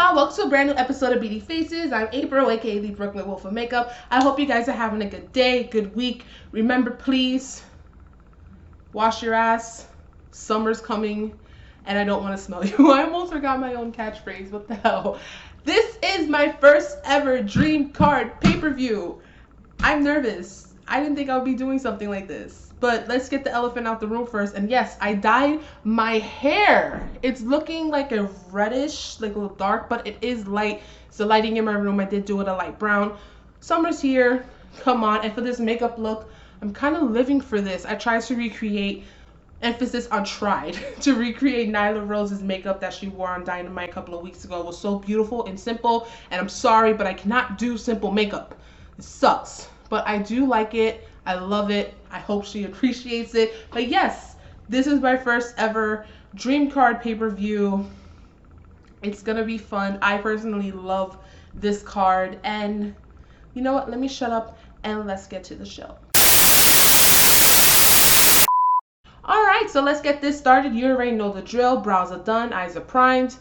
y'all, welcome to a brand new episode of Beauty Faces. I'm April, aka the Brooklyn Wolf of Makeup. I hope you guys are having a good day, good week. Remember, please wash your ass. Summer's coming and I don't want to smell you. I almost forgot my own catchphrase. What the hell? This is my first ever dream card pay-per-view. I'm nervous. I didn't think I would be doing something like this. But let's get the elephant out the room first. And yes, I dyed my hair. It's looking like a reddish, like a little dark, but it is light. It's the lighting in my room. I did do it a light brown. Summer's here. Come on. And for this makeup look, I'm kind of living for this. I tried to recreate, emphasis on tried, to recreate Nyla Rose's makeup that she wore on Dynamite a couple of weeks ago. It was so beautiful and simple. And I'm sorry, but I cannot do simple makeup. It sucks. But I do like it. I love it. I hope she appreciates it. But yes, this is my first ever dream card pay-per-view. It's gonna be fun. I personally love this card. And you know what? Let me shut up and let's get to the show. Alright, so let's get this started. You already know the drill. Brows are done. Eyes are primed.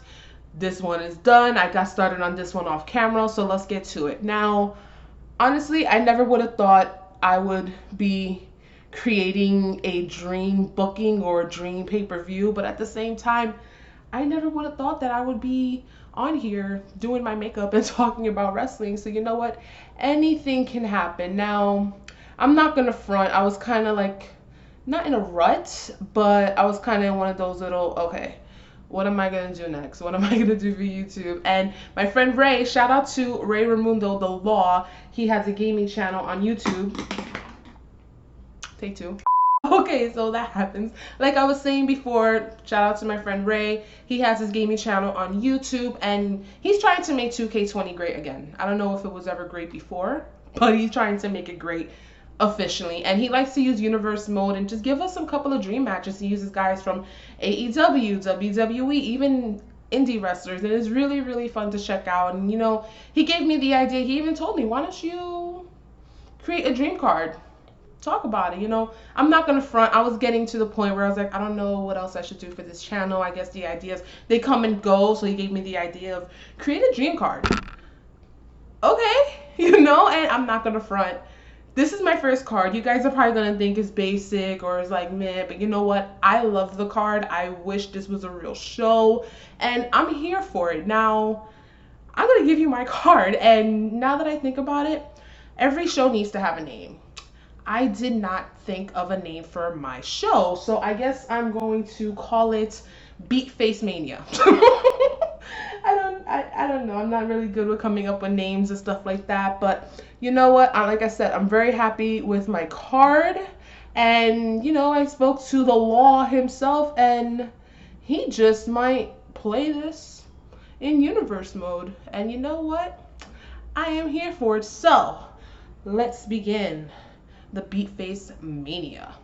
This one is done. I got started on this one off camera. So let's get to it. Now, honestly, I never would have thought I would be creating a dream booking or a dream pay-per-view, but at the same time, I never would have thought that I would be on here doing my makeup and talking about wrestling. So you know what? Anything can happen. Now, I'm not gonna front. I was kind of like, not in a rut, but I was kind of in one of those little, okay, what am I going to do next? What am I going to do for YouTube? And my friend Ray, shout out to Ray Ramundo, the Law. He has a gaming channel on YouTube. Take two. Okay, so that happens. Like I was saying before, shout out to my friend Ray. He has his gaming channel on YouTube, and he's trying to make 2K20 great again. I don't know if it was ever great before, but he's trying to make it great officially. And he likes to use universe mode and just give us some couple of dream matches. He uses guys from AEW, WWE, even indie wrestlers, and it's really, really fun to check out. And you know, he gave me the idea. He even told me, why don't you create a dream card? Talk about it. You know, I'm not gonna front. I was getting to the point where I was like, I don't know what else I should do for this channel. I guess the ideas, they come and go. So he gave me the idea of create a dream card. Okay, you know, and I'm not gonna front. This is my first card. You guys are probably going to think it's basic or it's like meh, but you know what? I love the card. I wish this was a real show, and I'm here for it. Now, I'm going to give you my card, and now that I think about it, every show needs to have a name. I did not think of a name for my show, so I guess I'm going to call it BeatFace Mania. I don't know. I'm not really good with coming up with names and stuff like that. But you know what? Like I said, I'm very happy with my card. And, you know, I spoke to the Law himself, and he just might play this in universe mode. And you know what? I am here for it. So let's begin the BeatFace Mania.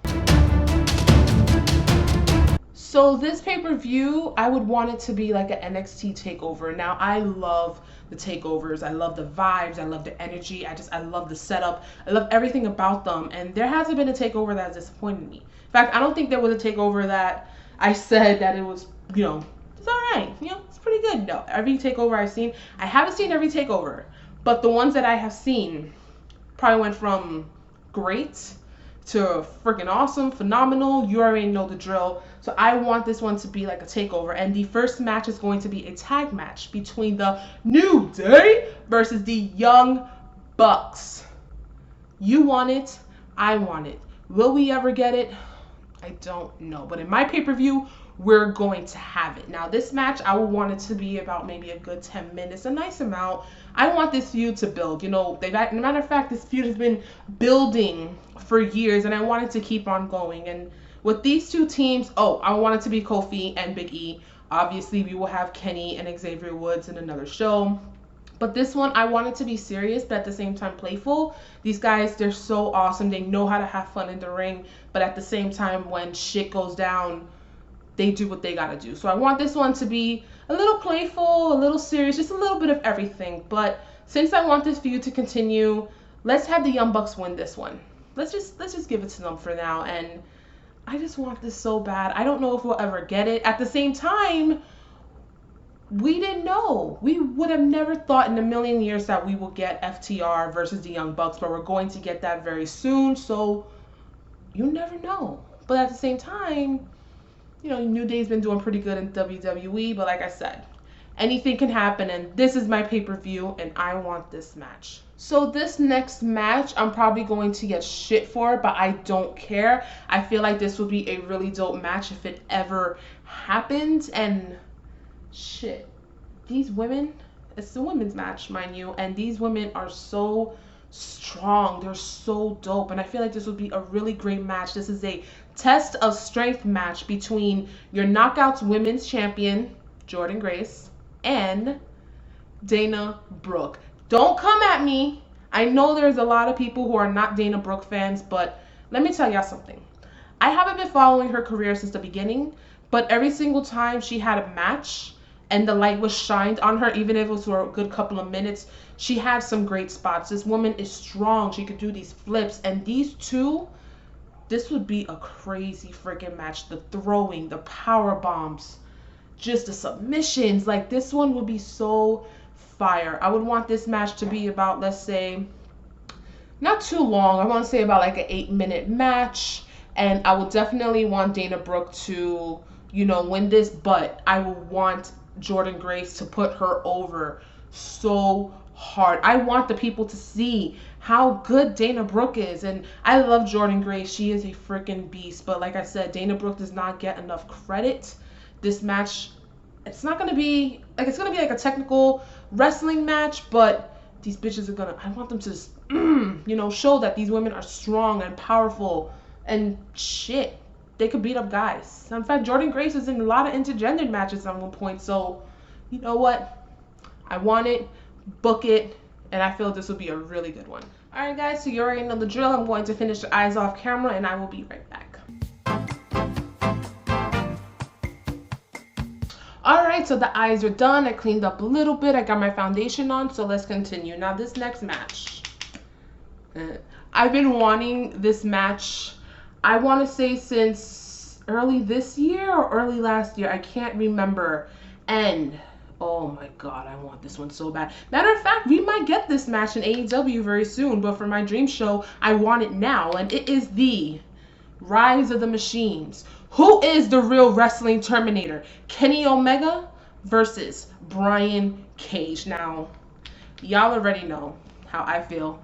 So this pay-per-view, I would want it to be like an NXT takeover. Now, I love the takeovers. I love the vibes. I love the energy. I love the setup. I love everything about them. And there hasn't been a takeover that has disappointed me. In fact, I don't think there was a takeover that I said that it was, you know, it's all right. You know, it's pretty good. No, every takeover I've seen, I haven't seen every takeover, but the ones that I have seen probably went from great to freaking awesome, phenomenal. You already know the drill. So I want this one to be like a takeover. And the first match is going to be a tag match between the Nude versus the Young Bucks. You want it. I want it. Will we ever get it? I don't know. But in my pay-per-view, we're going to have it. Now, this match, I would want it to be about maybe a good 10 minutes, a nice amount. I want this feud to build. You know, matter of fact, this feud has been building for years, and I want it to keep on going. And with these two teams, I want it to be Kofi and Big E. Obviously, we will have Kenny and Xavier Woods in another show. But this one, I want it to be serious, but at the same time playful. These guys, they're so awesome. They know how to have fun in the ring, but at the same time, when shit goes down, they do what they gotta do. So I want this one to be a little playful, a little serious, just a little bit of everything. But since I want this feud to continue, let's have the Young Bucks win this one. Let's just give it to them for now. And I just want this so bad. I don't know if we'll ever get it. At the same time, we didn't know. We would have never thought in a million years that we would get FTR versus the Young Bucks, but we're going to get that very soon. So you never know. But at the same time, you know, New Day's been doing pretty good in WWE, but like I said, anything can happen, and this is my pay-per-view, and I want this match. So this next match, I'm probably going to get shit for, but I don't care. I feel like this would be a really dope match if it ever happened, and shit, these women, it's a women's match, mind you, and these women are so strong. They're so dope, and I feel like this would be a really great match. This is a test of strength match between your Knockouts Women's Champion, Jordynne Grace, and Dana Brooke. Don't come at me. I know there's a lot of people who are not Dana Brooke fans, but let me tell y'all something. I haven't been following her career since the beginning, but every single time she had a match and the light was shined on her, even if it was for a good couple of minutes, she had some great spots. This woman is strong. She could do these flips, and these two, this would be a crazy freaking match. The throwing, the power bombs, just the submissions. Like, this one would be so fire. I would want this match to be about, let's say, not too long. I want to say about like an 8-minute match. And I would definitely want Dana Brooke to, you know, win this. But I would want Jordynne Grace to put her over so hard. I want the people to see how good Dana Brooke is. And I love Jordynne Grace. She is a freaking beast. But like I said, Dana Brooke does not get enough credit. This match, it's not going to be, like, it's going to be like a technical wrestling match, but these bitches are going to, I want them to just, you know, show that these women are strong and powerful and shit. They could beat up guys. In fact, Jordynne Grace is in a lot of intergendered matches at one point, so you know what? I want it, book it, and I feel this will be a really good one. Alright guys, so you already know the drill. I'm going to finish the eyes off camera, and I will be right back. Alright, so the eyes are done. I cleaned up a little bit. I got my foundation on, so let's continue. Now, this next match. I've been wanting this match, I want to say since early this year or early last year. I can't remember. And, oh my god, I want this one so bad. Matter of fact, we might get this match in AEW very soon, but for my dream show, I want it now. And it is the Rise of the Machines. Who is the real wrestling Terminator? Kenny Omega versus Brian Cage. Now, y'all already know how I feel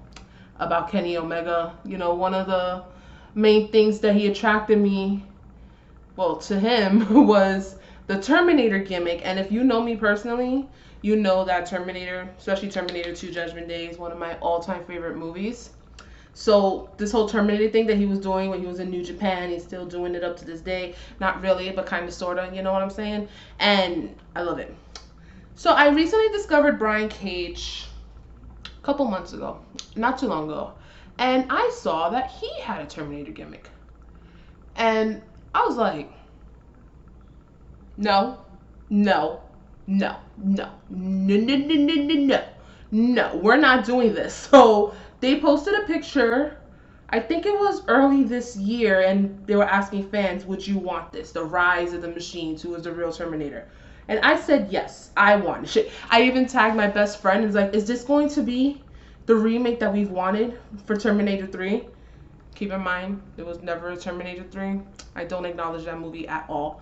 about Kenny Omega. You know, one of the main things that he attracted me, well, to him, was the Terminator gimmick. And if you know me personally, you know that Terminator, especially Terminator 2 Judgment Day, is one of my all-time favorite movies. So this whole Terminator thing that he was doing when he was in New Japan, he's still doing it up to this day. Not really, but kind of, sort of, you know what I'm saying? And I love it. So I recently discovered Brian Cage a couple months ago, not too long ago. And I saw that he had a Terminator gimmick. And I was like, no, no, no, no, no, no, no, no, no, no, no, we're not doing this. So they posted a picture, I think it was early this year, and they were asking fans, would you want this? The Rise of the Machines, who was the real Terminator. And I said, yes, I want it. I even tagged my best friend and was like, is this going to be the remake that we've wanted for Terminator 3? Keep in mind, there was never a Terminator 3. I don't acknowledge that movie at all.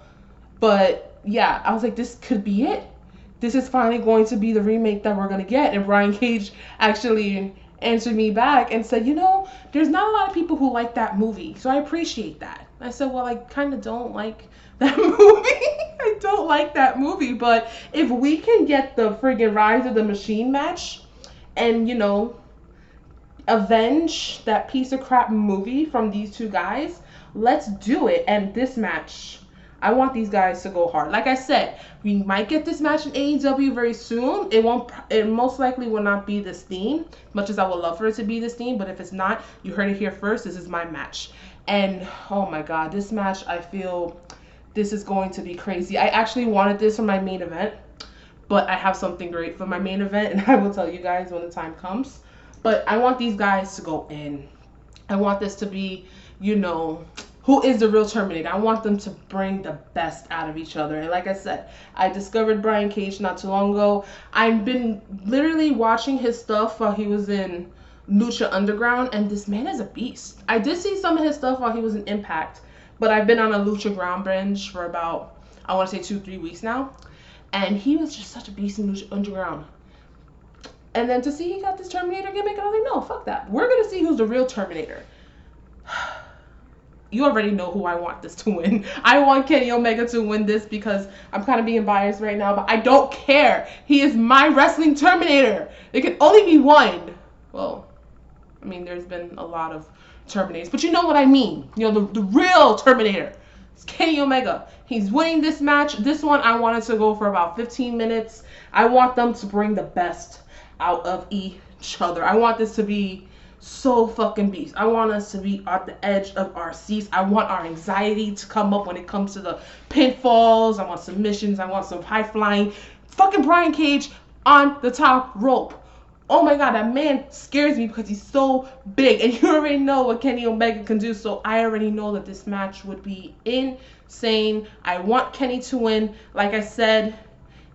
But yeah, I was like, this could be it. This is finally going to be the remake that we're going to get. And Brian Cage actually answered me back and said, you know, there's not a lot of people who like that movie, so I appreciate that. I said, well, I kind of don't like that movie. I don't like that movie, but if we can get the friggin' Rise of the Machine match and, you know, avenge that piece of crap movie from these two guys, let's do it. And this match, I want these guys to go hard. Like I said, we might get this match in AEW very soon. It most likely will not be this theme, much as I would love for it to be this theme, but if it's not, you heard it here first, this is my match. And oh my god, this match, I feel this is going to be crazy. I actually wanted this for my main event, but I have something great for my main event, and I will tell you guys when the time comes. But I want these guys to go in. I want this to be, you know, who is the real Terminator. I want them to bring the best out of each other. And like I said, I discovered Brian Cage not too long ago. I've been literally watching his stuff while he was in Lucha Underground, and this man is a beast. I did see some of his stuff while he was in Impact, but I've been on a Lucha Ground binge for about, I want to say 2-3 weeks now, and he was just such a beast in Lucha Underground. And then to see he got this Terminator gimmick, I was like, no, fuck that. We're gonna see who's the real Terminator. You already know who I want this to win. I want Kenny Omega to win this because I'm kind of being biased right now, but I don't care. He is my wrestling Terminator. There can only be one. Well, I mean, there's been a lot of Terminators, but you know what I mean. You know, the real Terminator. It's Kenny Omega. He's winning this match. This one, I wanted to go for about 15 minutes. I want them to bring the best out of each other. I want this to be so fucking beast. I want us to be at the edge of our seats. I want our anxiety to come up when it comes to the pinfalls. I want submissions. I want some high flying. Fucking Brian Cage on the top rope. Oh my god, that man scares me because he's so big. And you already know what Kenny Omega can do. So I already know that this match would be insane. I want Kenny to win. Like I said,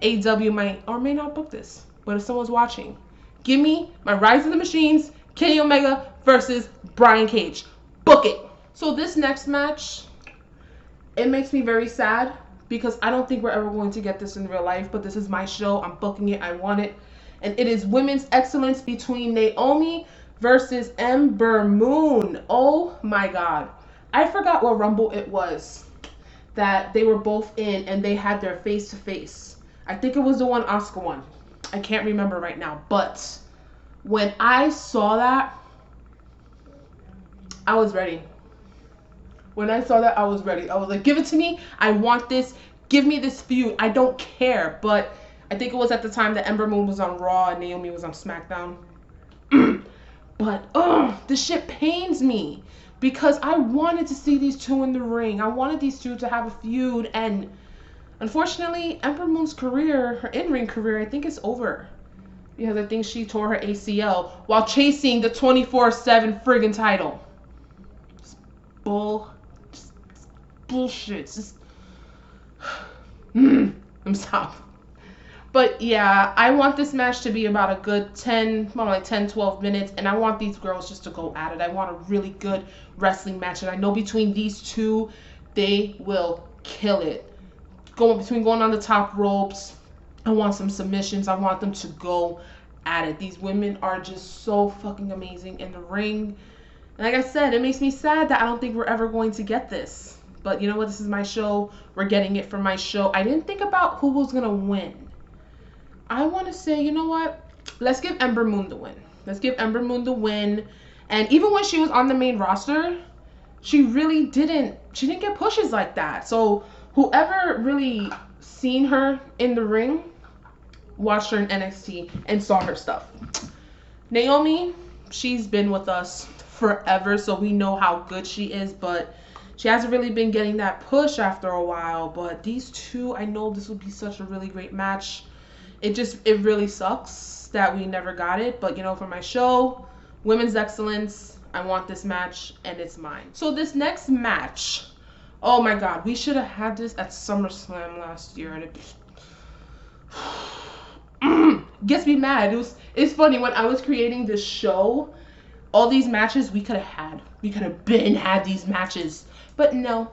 AEW might or may not book this. But if someone's watching, give me my Rise of the Machines, Kenny Omega versus Brian Cage. Book it. So this next match, it makes me very sad because I don't think we're ever going to get this in real life, but this is my show. I'm booking it. I want it. And it is Women's Excellence between Naomi versus Ember Moon. Oh my god. I forgot what Rumble it was that they were both in and they had their face-to-face. I think it was the one Asuka won. I can't remember right now, but when I saw that, I was ready. When I saw that, I was ready. I was like, give it to me. I want this. Give me this feud. I don't care. But I think it was at the time that Ember Moon was on Raw and Naomi was on SmackDown. But, this shit pains me because I wanted to see these two in the ring. I wanted these two to have a feud, and unfortunately, Ember Moon's career, her in-ring career, I think is over. Because I think she tore her ACL while chasing the 24/7 friggin' title. Just bullshit. Just I'm stop. But yeah, I want this match to be about a good 10, more like 10, 12 minutes. And I want these girls just to go at it. I want a really good wrestling match. And I know between these two, they will kill it. Going on the top ropes. I want some submissions. I want them to go at it. These women are just so fucking amazing in the ring. And like I said, it makes me sad that I don't think we're ever going to get this. But you know what? This is my show. We're getting it for my show. I didn't think about who was going to win. I want to say, you know what? Let's give Ember Moon the win. Let's give Ember Moon the win. And even when she was on the main roster, she didn't get pushes like that. So whoever really seen her in the ring watched her in NXT and saw her stuff. Naomi, she's been with us forever, so we know how good she is, but she hasn't really been getting that push after a while. But these two, I know this would be such a really great match. It really sucks that we never got it, but you know, for my show, Women's Excellence, I want this match and it's mine. So this next match, oh my god, we should have had this at SummerSlam last year, and it gets me mad. It's funny, when I was creating this show, all these matches we could have had. We could have had these matches. But no,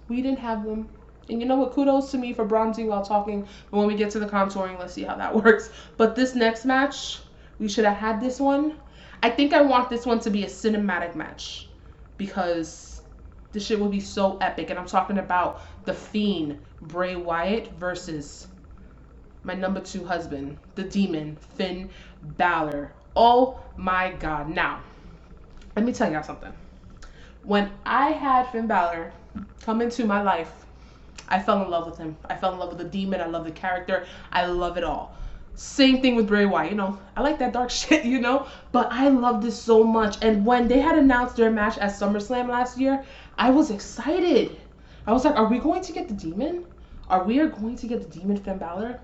we didn't have them. And you know what? Kudos to me for bronzing while talking. But when we get to the contouring, let's see how that works. But this next match, we should have had this one. I think I want this one to be a cinematic match, because this shit will be so epic. And I'm talking about The Fiend, Bray Wyatt versus my number 2 husband, the Demon, Finn Balor. Oh my god. Now, let me tell y'all something. When I had Finn Balor come into my life, I fell in love with him. I fell in love with the Demon. I love the character. I love it all. Same thing with Bray Wyatt. You know, I like that dark shit, you know? But I love this so much. And when they had announced their match at SummerSlam last year, I was excited. I was like, are we going to get the Demon? Are we going to get the Demon, Finn Balor?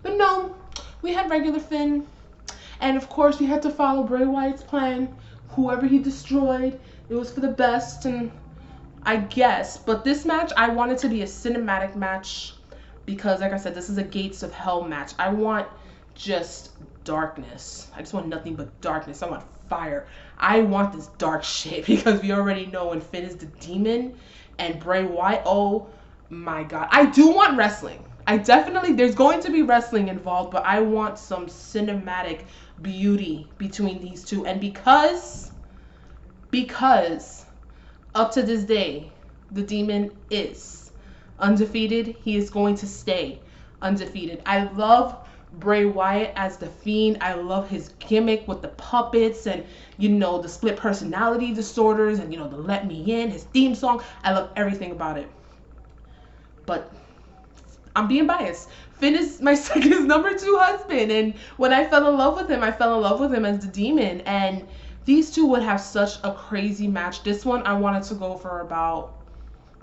But no, we had regular Finn. And of course, we had to follow Bray Wyatt's plan. Whoever he destroyed, it was for the best. And I guess. But this match, I want it to be a cinematic match because, like I said, this is a Gates of Hell match. I want just darkness. I just want nothing but darkness. I want fire. I want this dark shit because we already know when Finn is the demon and Bray Wyatt, oh my god. I do want wrestling. I definitely, there's going to be wrestling involved, but I want some cinematic beauty between these two. And because up to this day, the demon is undefeated, he is going to stay undefeated. I love Bray Wyatt as the Fiend. I love his gimmick with the puppets and, you know, the split personality disorders and, you know, the Let Me In, his theme song. I love everything about it. But I'm being biased. Finn is my second number 2 husband. And when I fell in love with him, I fell in love with him as the demon. And these two would have such a crazy match. This one, I wanted to go for about,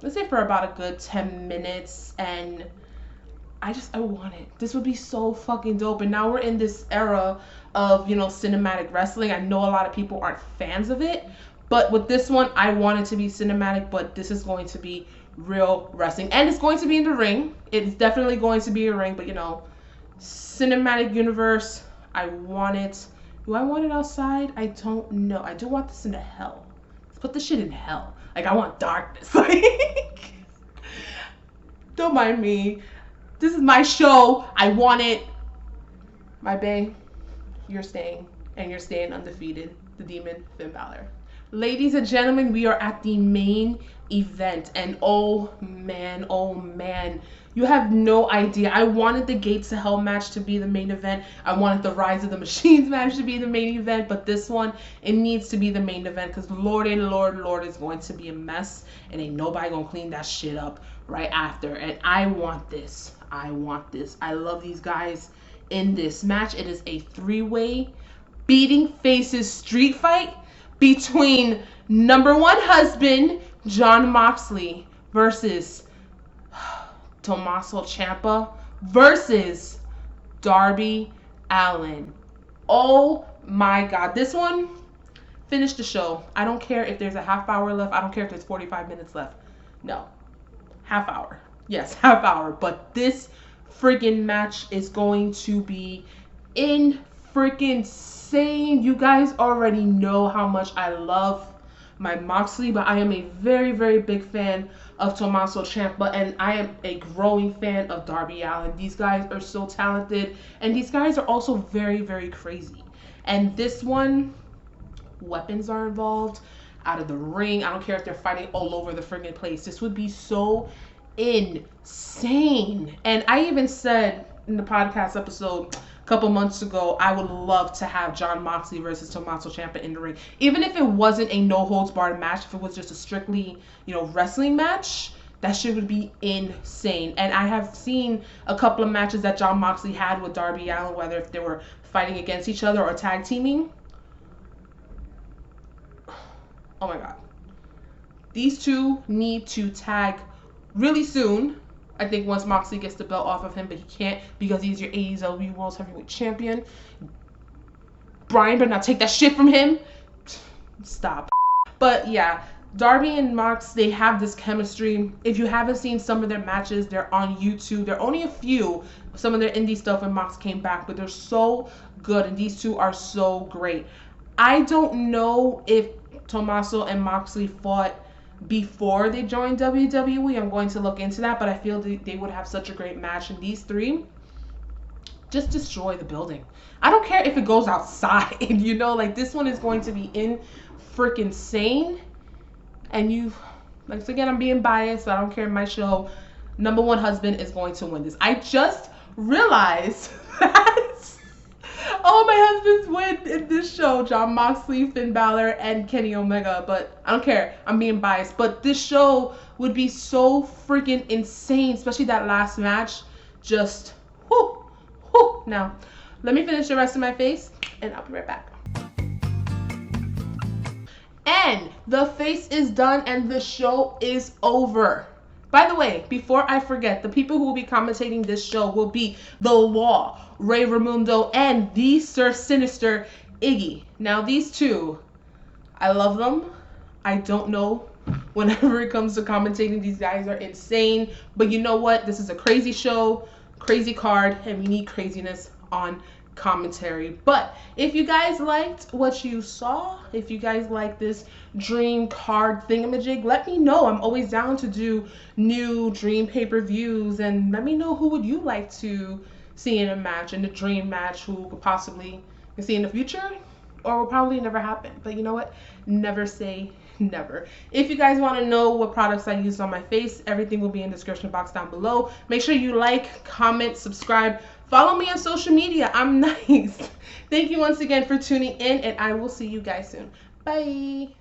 let's say for about a good 10 minutes. And I want it. This would be so fucking dope. And now we're in this era of, you know, cinematic wrestling. I know a lot of people aren't fans of it, but with this one, I want it to be cinematic, but this is going to be real wrestling. And it's going to be in the ring. It's definitely going to be a ring, but, you know, cinematic universe, I want it. Do I want it outside? I don't know. I do want this in the hell. Let's put this shit in hell. Like, I want darkness. Like, don't mind me. This is my show. I want it. My bae, you're staying. And you're staying undefeated. The demon, Finn Balor. Ladies and gentlemen, we are at the main event. And oh man. You have no idea. I wanted the Gates of Hell match to be the main event. I wanted the Rise of the Machines match to be the main event. But this one, it needs to be the main event. Because Lord is going to be a mess. And ain't nobody going to clean that shit up right after. And I want this. I want this. I love these guys in this match. It is a 3-way beating faces street fight between number 1 husband, Jon Moxley, versus Tommaso Ciampa versus Darby Allin. Oh my god. This one finished the show. I don't care if there's a half hour left. I don't care if there's 45 minutes left. No. Half hour. Yes, half hour. But this freaking match is going to be insane. You guys already know how much I love my Moxley, but I am a very, very big fan of Tommaso Ciampa, and I am a growing fan of Darby Allin. These guys are so talented, and these guys are also very, very crazy. And this one, weapons are involved, out of the ring. I don't care if they're fighting all over the friggin' place. This would be so insane. And I even said in the podcast episode a couple months ago, I would love to have Jon Moxley versus Tommaso Ciampa in the ring. Even if it wasn't a no-holds-barred match, if it was just a strictly, you know, wrestling match, that shit would be insane. And I have seen a couple of matches that Jon Moxley had with Darby Allin, whether if they were fighting against each other or tag teaming. Oh my god. These two need to tag really soon. I think once Moxley gets the belt off of him, but he can't because he's your AEW World Heavyweight Champion. Brian better not take that shit from him. Stop. But yeah, Darby and Mox, they have this chemistry. If you haven't seen some of their matches, they're on YouTube. There are only a few, some of their indie stuff when Mox came back, but they're so good, and these two are so great. I don't know if Tommaso and Moxley fought before they joined WWE. I'm going to look into that, but I feel they would have such a great match, and these three just destroy the building. I don't care if it goes outside, you know, like this one is going to be freaking sane. And you, like, again, I'm being biased, so I don't care. My show, number 1 husband is going to win this. I just realized that all my husbands win in this show. Jon Moxley, Finn Balor, and Kenny Omega. But I don't care. I'm being biased. But this show would be so freaking insane, especially that last match. Just, whoo, whoo. Now, let me finish the rest of my face, and I'll be right back. And the face is done, and the show is over. By the way, before I forget, the people who will be commentating this show will be the Law Ray Ramundo and the Sir Sinister Iggy. Now, these two, I love them. I don't know whenever it comes to commentating. These guys are insane. But you know what? This is a crazy show, crazy card, and we need craziness on commentary. But if you guys liked what you saw, if you guys like this dream card thingamajig, let me know. I'm always down to do new dream pay-per-views, and let me know who would you like to see in a match, in the dream match, who could possibly see in the future, or will probably never happen. But you know what? Never say never. If you guys want to know what products I used on my face, everything will be in the description box down below. Make sure you like, comment, subscribe, follow me on social media. I'm nice. Thank you once again for tuning in, and I will see you guys soon. Bye.